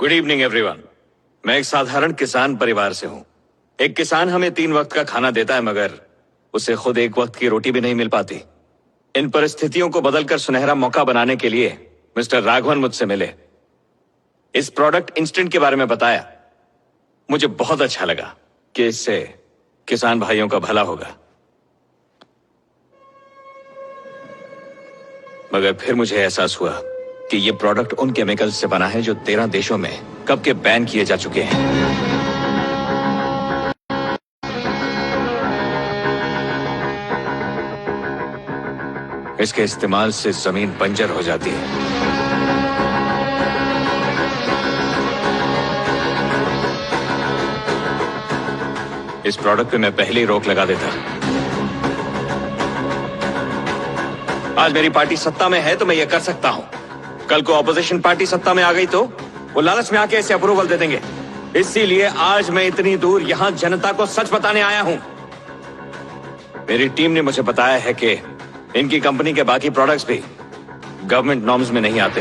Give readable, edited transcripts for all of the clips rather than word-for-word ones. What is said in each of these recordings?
Good evening everyone. मैं एक साधारण किसान परिवार से हूं। एक किसान हमें 3 वक्त का खाना देता है, मगर उसे खुद एक वक्त की रोटी भी नहीं मिल पाती। इन परिस्थितियों को बदलकर सुनहरा मौका बनाने के लिए मिस्टर राघवन मुझसे मिले। इस प्रोडक्ट इंस्टेंट के बारे में बताया। मुझे बहुत अच्छा लगा कि इससे किसान भाइयों का भला होगा, मगर फिर मुझे एहसास हुआ कि यह प्रोडक्ट उन केमिकल्स से बना है जो 13 देशों में कब के बैन किए जा चुके हैं। इसके इस्तेमाल से जमीन बंजर हो जाती है। इस प्रोडक्ट पे मैं पहले ही रोक लगा देता। आज मेरी पार्टी सत्ता में है तो मैं यह कर सकता हूं। कल को ऑपोजिशन पार्टी सत्ता में आ गई तो वो लालच में आके इसे अप्रूवल दे देंगे। इसीलिए आज मैं इतनी दूर यहां जनता को सच बताने आया हूं। मेरी टीम ने मुझे बताया है कि इनकी कंपनी के बाकी प्रोडक्ट्स भी गवर्नमेंट नॉर्म्स में नहीं आते।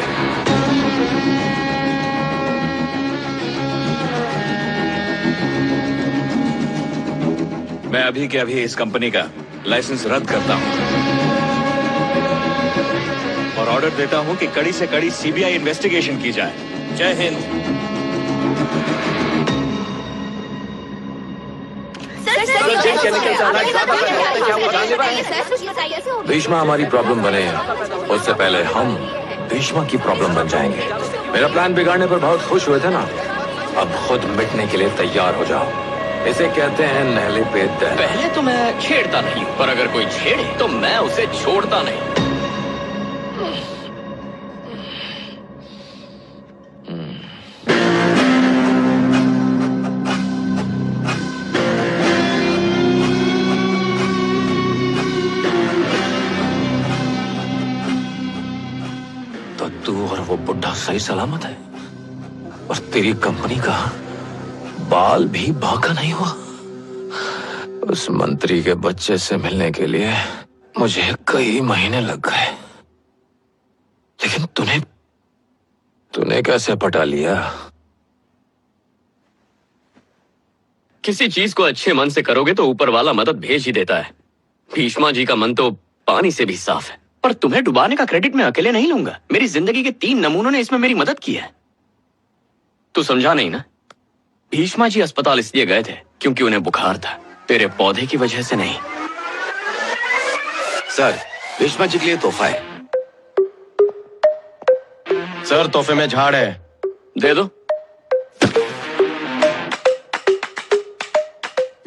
मैं अभी के अभी इस कंपनी का लाइसेंस रद्द करता हूं और ऑर्डर देता हूं कि कड़ी से कड़ी सीबीआई इन्वेस्टिगेशन की जाए। जय हिंद। भीष्मा हमारी प्रॉब्लम बने, उससे पहले हम भीष्मा की प्रॉब्लम बन जाएंगे। मेरा प्लान बिगाड़ने पर बहुत खुश हुए थे ना, अब खुद मिटने के लिए तैयार हो जाओ। इसे कहते हैं नहले पे दहना। पहले तो मैं छेड़ता नहीं, पर अगर कोई छेड़े तो मैं उसे छोड़ता नहीं। तो तू और वो बुढ़ा सही सलामत है और तेरी कंपनी का बाल भी बांका नहीं हुआ। उस मंत्री के बच्चे से मिलने के लिए मुझे कई महीने लग गए, लेकिन तूने कैसे पटा लिया? किसी चीज को अच्छे मन से करोगे तो ऊपर वाला मदद भेज ही देता है। भीष्मा जी का मन तो पानी से भी साफ है, पर तुम्हें डुबाने का क्रेडिट मैं अकेले नहीं लूंगा। मेरी जिंदगी के 3 नमूनों ने इसमें मेरी मदद की है। तू समझा नहीं ना? भीष्मा जी अस्पताल इसलिए गए थे क्योंकि उन्हें बुखार था, तेरे पौधे की वजह से नहीं। सर, भीष्मा जी के लिए तोहफा है। सर, तोहफे में झाड़ है। दे दो।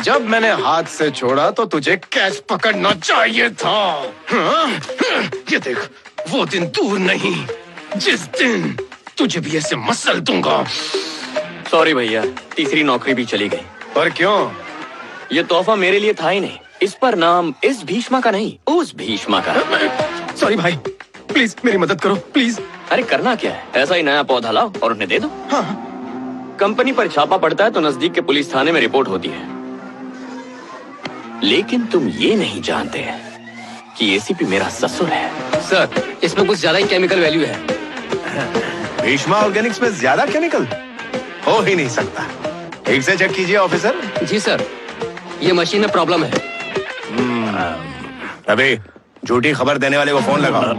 जब मैंने हाथ से छोड़ा तो तुझे कैच पकड़ना चाहिए था। हाँ? ये देख, वो दिन दूर नहीं जिस दिन तुझे भी ऐसे मसल दूंगा। सॉरी भैया, तीसरी नौकरी भी चली गई। पर क्यों? ये तोहफा मेरे लिए था ही नहीं। इस पर नाम इस भीष्मा का नहीं, उस भीष्मा का। सॉरी भाई, प्लीज मेरी मदद करो प्लीज। अरे करना क्या है, ऐसा ही नया पौधा लाओ और उन्हें दे दो। हाँ। कंपनी पर छापा पड़ता है तो नजदीक के पुलिस थाने में रिपोर्ट होती है। लेकिन तुम ये नहीं जानते कि एसीपी मेरा ससुर है। सर, इसमें कुछ ज्यादा ही केमिकल वैल्यू है। भीष्मा ऑर्गेनिक्स में ज्यादा केमिकल हो ही नहीं सकता। ठीक से चेक कीजिए ऑफिसर। जी सर, ये मशीन में प्रॉब्लम है। अबे, झूठी खबर देने वाले को फोन लगाओ।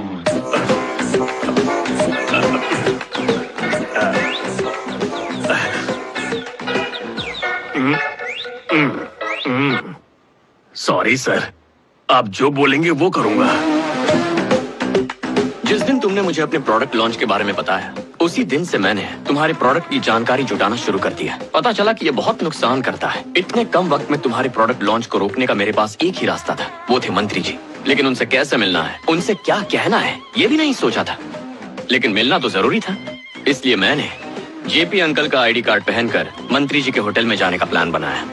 सॉरी सर, आप जो बोलेंगे वो करूंगा। जिस दिन तुमने मुझे अपने प्रोडक्ट लॉन्च के बारे में बताया, उसी दिन से मैंने तुम्हारे प्रोडक्ट की जानकारी जुटाना शुरू कर दिया। पता चला कि ये बहुत नुकसान करता है। इतने कम वक्त में तुम्हारे प्रोडक्ट लॉन्च को रोकने का मेरे पास एक ही रास्ता था, वो थे मंत्री जी। लेकिन उनसे कैसे मिलना है, उनसे क्या कहना है, ये भी नहीं सोचा था। लेकिन मिलना तो जरूरी था, इसलिए मैंने जेपी अंकल का आईडी कार्ड पहनकर मंत्री जी के होटल में जाने का प्लान बनाया।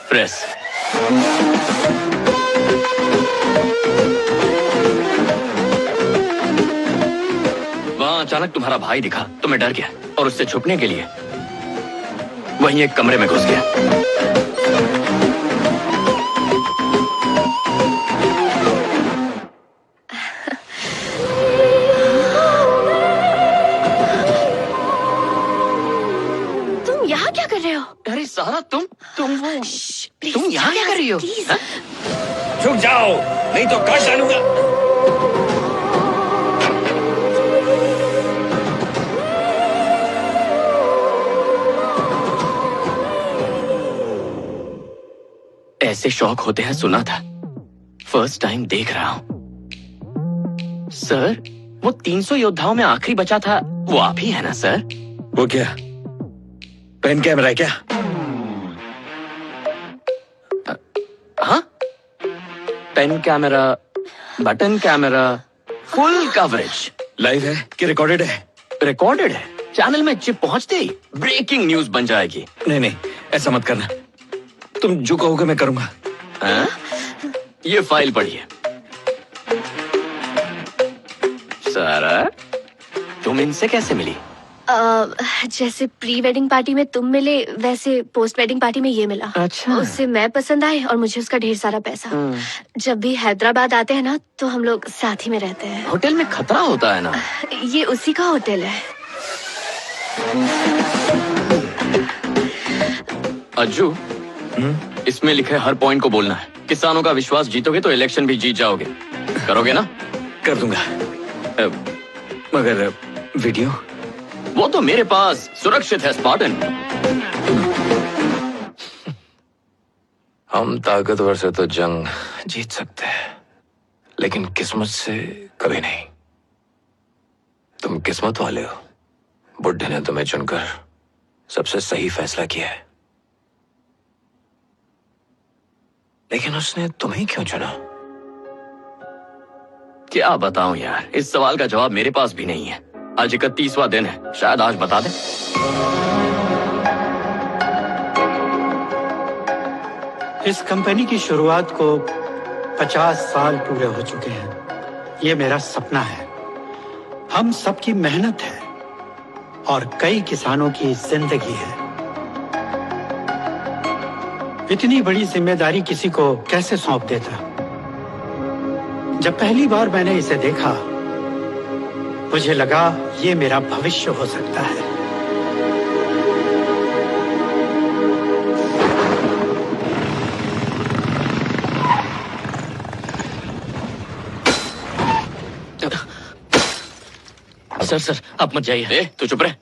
प्रेस। वहां अचानक तुम्हारा भाई दिखा तो मैं डर गया और उससे छुपने के लिए वहीं एक कमरे में घुस गया। रहे हो? अरे सारा तुम वो प्लीज, तुम यहाँ क्या कर रही हो? प्लीज। हाँ? चुप जाओ, नहीं तो काट डालूंगा। ऐसे शौक होते हैं सुना था, फर्स्ट टाइम देख रहा हूं। सर, वो 300 योद्धाओं में आखिरी बचा था, वो आप ही है ना सर? वो क्या, पेन कैमरा है क्या? हाँ, pen camera, button camera, full coverage. Live है कि रिकॉर्डेड है? रिकॉर्डेड है, चैनल में चिप पहुंचते ही ब्रेकिंग न्यूज बन जाएगी। नहीं नहीं, ऐसा मत करना, तुम जो कहोगे मैं करूंगा। हाँ? ये फाइल पढ़िए। सारा, तुम इनसे कैसे मिली? जैसे प्री वेडिंग पार्टी में तुम मिले, वैसे पोस्ट वेडिंग पार्टी में ये मिला। अच्छा। उससे मैं पसंद आए और मुझे उसका ढेर सारा पैसा। जब भी हैदराबाद आते हैं ना, तो हम लोग साथ ही में रहते हैं। होटल में खतरा होता है ना? ये उसी का होटल है। अज्जू, इसमें लिखे हर पॉइंट को बोलना है। किसानों का विश्वास जीतोगे तो इलेक्शन भी जीत जाओगे। करोगे ना? कर दूंगा। मगर वीडियो? वो तो मेरे पास सुरक्षित है स्पार्टन। हम ताकतवर से तो जंग जीत सकते हैं, लेकिन किस्मत से कभी नहीं। तुम किस्मत वाले हो। बुड्ढे ने तुम्हें चुनकर सबसे सही फैसला किया है, लेकिन उसने तुम्हें क्यों चुना? क्या बताऊं यार, इस सवाल का जवाब मेरे पास भी नहीं है। आज 31वां दिन है, शायद आज बता दे। इस कंपनी की शुरुआत को 50 साल पूरे हो चुके हैं। ये मेरा सपना है, हम सबकी मेहनत है और कई किसानों की जिंदगी है। इतनी बड़ी जिम्मेदारी किसी को कैसे सौंप देता? जब पहली बार मैंने इसे देखा, मुझे लगा ये मेरा भविष्य हो सकता है। सर, आप मत जाइए। तू चुप रहे।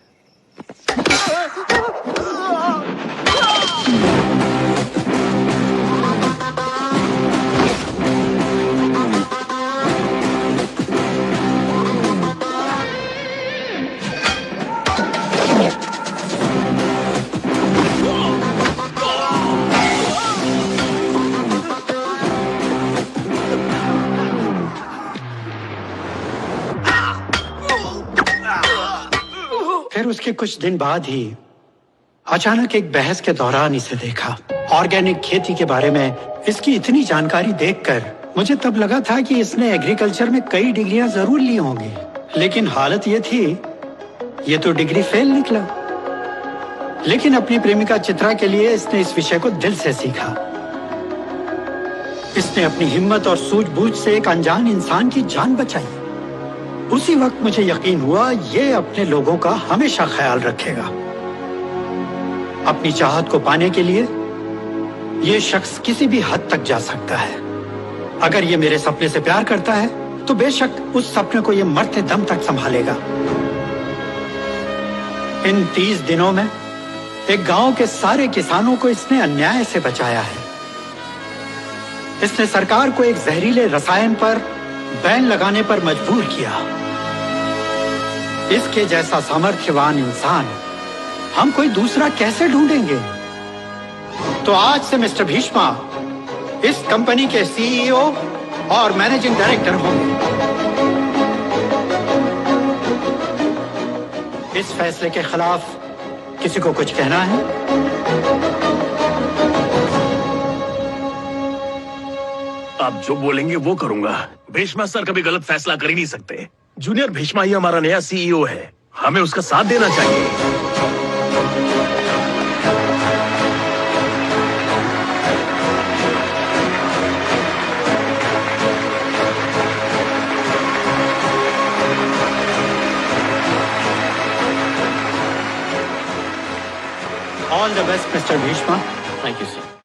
फिर उसके कुछ दिन बाद ही अचानक एक बहस के दौरान इसे देखा। ऑर्गेनिक खेती के बारे में इसकी इतनी जानकारी देखकर मुझे तब लगा था कि इसने एग्रीकल्चर में कई डिग्रियां जरूर ली होंगी, लेकिन हालत ये थी, ये तो डिग्री फेल निकला। लेकिन अपनी प्रेमिका चित्रा के लिए इसने इस विषय को दिल से सीखा। इसने अपनी हिम्मत और सूझबूझ से एक अनजान इंसान की जान बचाई। उसी वक्त मुझे यकीन हुआ ये अपने लोगों का हमेशा ख्याल रखेगा। अपनी चाहत को पाने के लिए ये शख्स किसी भी हद तक जा सकता है। अगर ये मेरे सपने से प्यार करता है तो बेशक उस सपने को ये मरते दम तक संभालेगा। इन 30 दिनों में एक गांव के सारे किसानों को इसने अन्याय से बचाया है। इसने सरकार को एक जहरीले रसायन पर बैन लगाने पर मजबूर किया। इसके जैसा सामर्थ्यवान इंसान हम कोई दूसरा कैसे ढूंढेंगे? तो आज से मिस्टर भीष्मा इस कंपनी के सीईओ और मैनेजिंग डायरेक्टर होंगे। इस फैसले के खिलाफ किसी को कुछ कहना है? आप जो बोलेंगे वो करूंगा। भीष्मा सर कभी गलत फैसला कर ही नहीं सकते। जूनियर भीष्मा ही हमारा नया सीईओ है, हमें उसका साथ देना चाहिए। All the best mister Bheeshma. Thank you sir.